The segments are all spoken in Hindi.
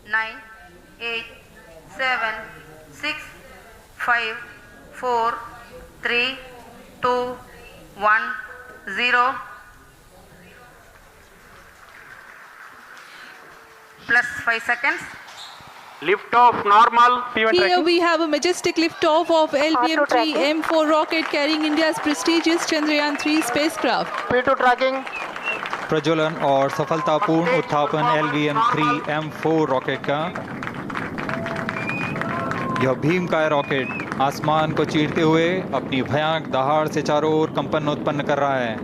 9, 8, 7, 6, 5, 4, 3, 2, 1, 0. Plus 5 seconds. Lift off normal. Here we have a majestic liftoff of LVM-3 M4 rocket carrying India's prestigious Chandrayaan-3 spacecraft. P2 tracking. प्रज्वलन और सफलतापूर्ण उत्थापन LVM-3 M4 रॉकेट का। यह भीमकाय रॉकेट आसमान को चीरते हुए अपनी भयानक दहाड़ से चारों ओर कंपन उत्पन्न कर रहा है।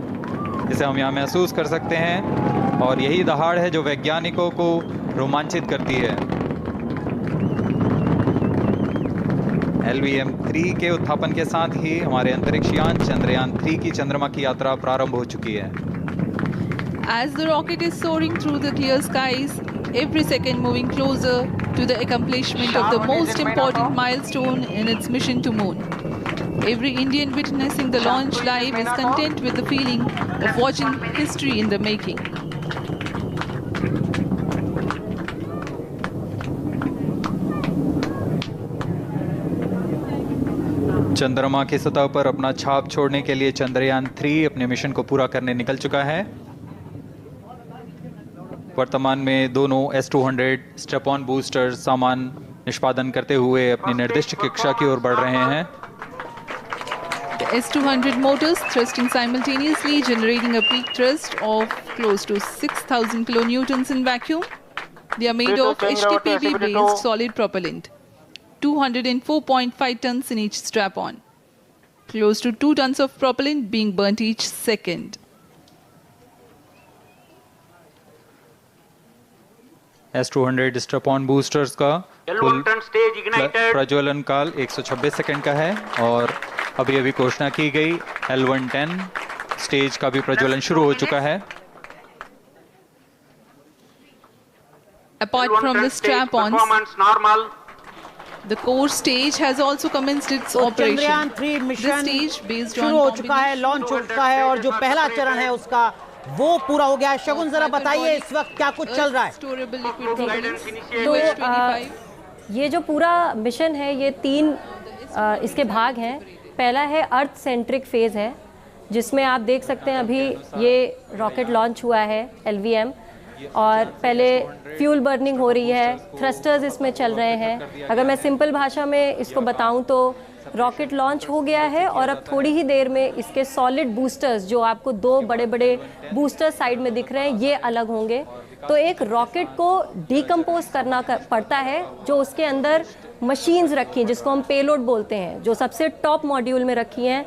इसे हम यहाँ महसूस कर सकते हैं और यही दहाड़ है जो वैज्ञानिकों को रोमांचित करती है। LVM-3 के उत्थापन के साथ ही हमारे अंतरिक्ष यान चंद्रयान-3 की चंद्रमा की यात्रा प्रारंभ हो चुकी है। As the rocket is soaring through the clear skies, every second moving closer to the accomplishment of the most important milestone in its mission to moon. Every Indian witnessing the launch live is content with the feeling of watching history in the making. चंद्रमा की सतह पर अपना छाप छोड़ने के लिए चंद्रयान-3 अपने मिशन को पूरा करने निकल चुका है। वर्तमान में दोनों S-200 स्टेप-ऑन बूस्टर सामान निष्पादन करते हुए अपनी निर्दिष्ट कक्षा की ओर बढ़ रहे हैं। The S-200 motors thrusting simultaneously, generating a peak thrust of close to 6,000 kilonewtons in vacuum. They are made of HTPB-based solid propellant. 204.5 tons in each strap-on. Close to 2 tons of propellant being burnt each second. S-200 step-on boosters का कुल प्रज्वलन काल 126 सेकंड का है और अभी घोषणा की गई L110 स्टेज का भी प्रज्वलन शुरू हो चुका है। Apart from the strap-ons, the core stage has also commenced its operation. Chandrayaan-3 mission based शुरू हो चुका है, लॉन्च हो चुका है और जो पहला चरण है उसका वो पूरा हो गया है। शगुन जरा बताइए इस वक्त क्या कुछ चल रहा है। तो ये जो पूरा मिशन है ये 3 इसके भाग हैं। पहला है अर्थ सेंट्रिक फेज है जिसमें आप देख सकते हैं अभी ये रॉकेट लॉन्च हुआ है LVM और पहले फ्यूल बर्निंग हो रही है, थ्रस्टर्स इसमें चल रहे हैं। अगर मैं सिंपल भाषा में इसको बताऊं तो रॉकेट लॉन्च हो गया है और अब थोड़ी ही देर में इसके सॉलिड बूस्टर्स जो आपको 2 बड़े बड़े बूस्टर साइड में दिख रहे हैं ये अलग होंगे। तो एक रॉकेट को डिकम्पोज करना पड़ता है जो उसके अंदर मशीन्स रखी हैं जिसको हम पेलोड बोलते हैं, जो सबसे टॉप मॉड्यूल में रखी हैं,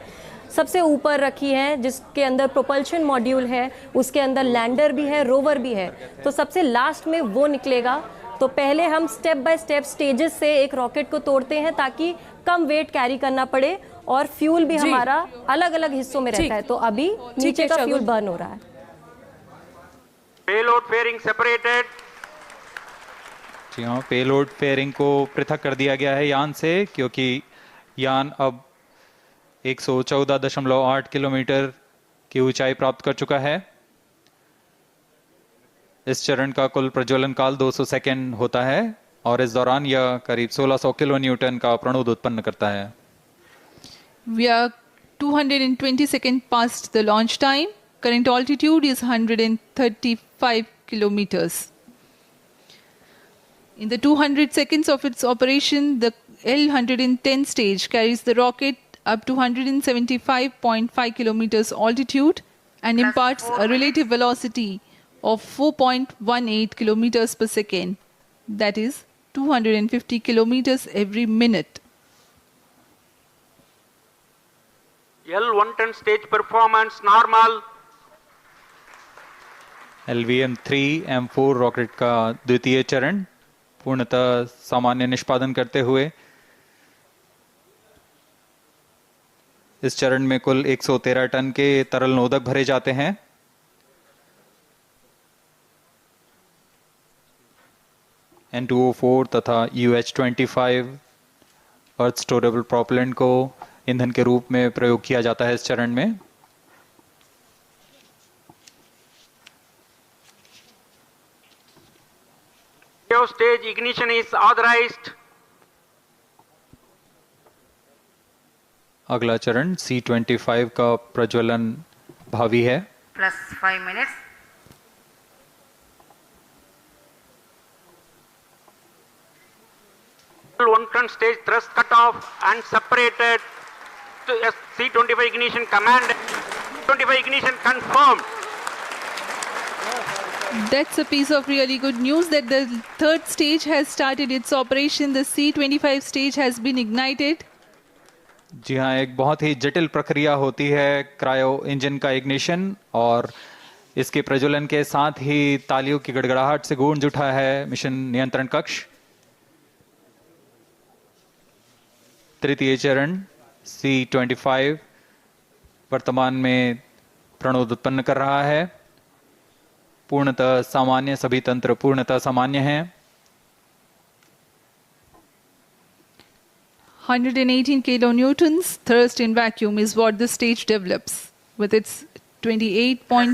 सबसे ऊपर रखी हैं जिसके अंदर प्रोपल्शन मॉड्यूल है, उसके अंदर लैंडर भी है, रोवर भी है। तो सबसे लास्ट में वो निकलेगा। तो पहले हम स्टेप बाय स्टेप स्टेजेस से एक रॉकेट को तोड़ते हैं ताकि कम वेट कैरी करना पड़े और फ्यूल भी हमारा अलग अलग हिस्सों में रहता है। तो अभी नीचे का फ्यूल बर्न हो रहा है। Payload fairing separated. जी हाँ, पेलोड फेयरिंग को पृथक कर दिया गया है यान से क्योंकि यान अब 114.8 किलोमीटर की ऊंचाई प्राप्त कर चुका है। इस चरण का कुल प्रज्वलन काल 200 सेकेंड होता है और इस दौरान यह करीब 1600 किलो न्यूटन का प्रणुद उत्पन्न करता है। We are 220 seconds past the launch time. Current altitude is 135 kilometers. In the 200 seconds of its operation, the L110 stage carries the rocket up to 175.5 kilometers altitude and imparts a relative velocity of 4.18 kilometers per second. That is 250 kilometers every minute. L110 stage performance normal. LVM-3 M4 rocket का द्वितीय चरण पूर्णतः सामान्य निष्पादन करते हुए इस चरण में कुल 113 टन के तरल नोदक भरे जाते हैं। N2O4 तथा UH-25 अर्थ स्टोरेबल प्रोपेलेंट को ईंधन के रूप में प्रयोग किया जाता है इस चरण में। stage ignition is authorized. अगला चरण C25 का प्रज्वलन भावी है। plus 5 minutes. One ton stage thrust cut off and separated to C25 ignition command. 25 ignition confirmed. That's a piece of really good news that the third stage has started its operation. The C25 stage has been ignited. जी हाँ, एक बहुत ही जटिल प्रक्रिया होती है क्रायो इंजन का इग्निशन, और इसके प्रज्वलन के साथ ही तालियों की गड़गड़ाहट से गूंज उठा है मिशन नियंत्रण कक्ष। तृतीय चरण C25 वर्तमान में प्रणोद उत्पन्न कर रहा है। पूर्णतः सामान्य, सभी तंत्र पूर्णतः सामान्य हैं। 118 kilonewtons thrust in vacuum is what the stage develops with its 28.